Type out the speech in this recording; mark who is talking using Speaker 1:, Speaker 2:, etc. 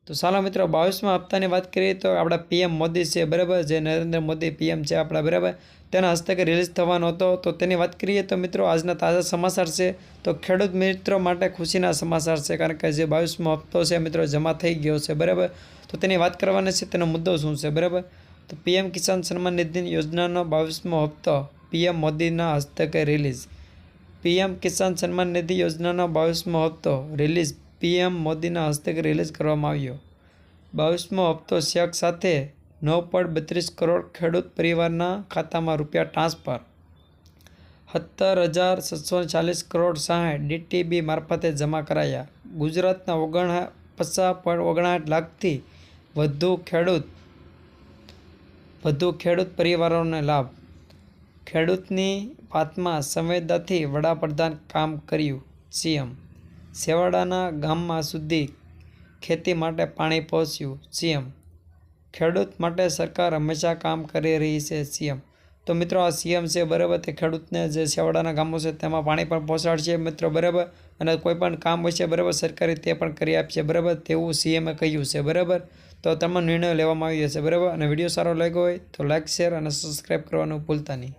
Speaker 1: તો ચાલો મિત્રો 22મા હપ્તાની વાત કરીએ તો આપણા પીએમ મોદી છે બરાબર, જે નરેન્દ્ર મોદી પીએમ છે આપણા બરાબર, તેના હસ્તકે રિલીઝ થવાનો હતો. તો તેની વાત કરીએ તો મિત્રો આજના તાજા સમાચાર છે. તો ખેડૂત મિત્રો માટે ખુશીના સમાચાર છે, કારણ કે જે 22મો હપ્તો છે મિત્રો જમા થઈ ગયો છે બરાબર. તો તેની વાત કરવાની છે, તેનો મુદ્દો શું છે બરાબર. તો પીએમ કિસાન સન્માન નિધિ યોજનાનો 22મો હપ્તો પીએમ મોદીના હસ્તકે રિલીઝ. પીએમ કિસાન સન્માન નિધિ યોજનાનો 22મો હપ્તો રિલીઝ પીએમ મોદીના હસ્તકે રિલીઝ કરવામાં આવ્યો. 22મો હપ્તો ચેક સાથે 9.32 કરોડ ખેડૂત પરિવારના ખાતામાં રૂપિયા ટ્રાન્સફર. 17,740 કરોડ સહાય ડીટીબી મારફતે જમા કરાયા. ગુજરાતના 50.59 લાખથી વધુ ખેડૂત પરિવારોને લાભ. ખેડૂતની વાતમાં સંવેદનાથી વડાપ્રધાન કામ કર્યું સીએમ. છેવાડાના ગામમાં સુધી ખેતી માટે પાણી પહોંચ્યું સીએમ. ખેડૂત માટે સરકાર હંમેશા કામ કરી રહી છે સીએમ. તો મિત્રો આ સીએમ છે બરાબર, તે ખેડૂતને જે છેવાડાના ગામો છે તેમાં પાણી પણ પહોંચાડશે મિત્રો બરાબર, અને કોઈ પણ કામ હોય છે બરાબર સરકારી તે પણ કરી આપશે બરાબર, તેવું સીએમએ કહ્યું છે બરાબર. તો તમામ નિર્ણયો લેવામાં આવ્યા છે બરાબર. અને વિડીયો સારો લાગ્યો હોય તો લાઇક, શેર અને સબસ્ક્રાઈબ કરવાનું ભૂલતા નહીં.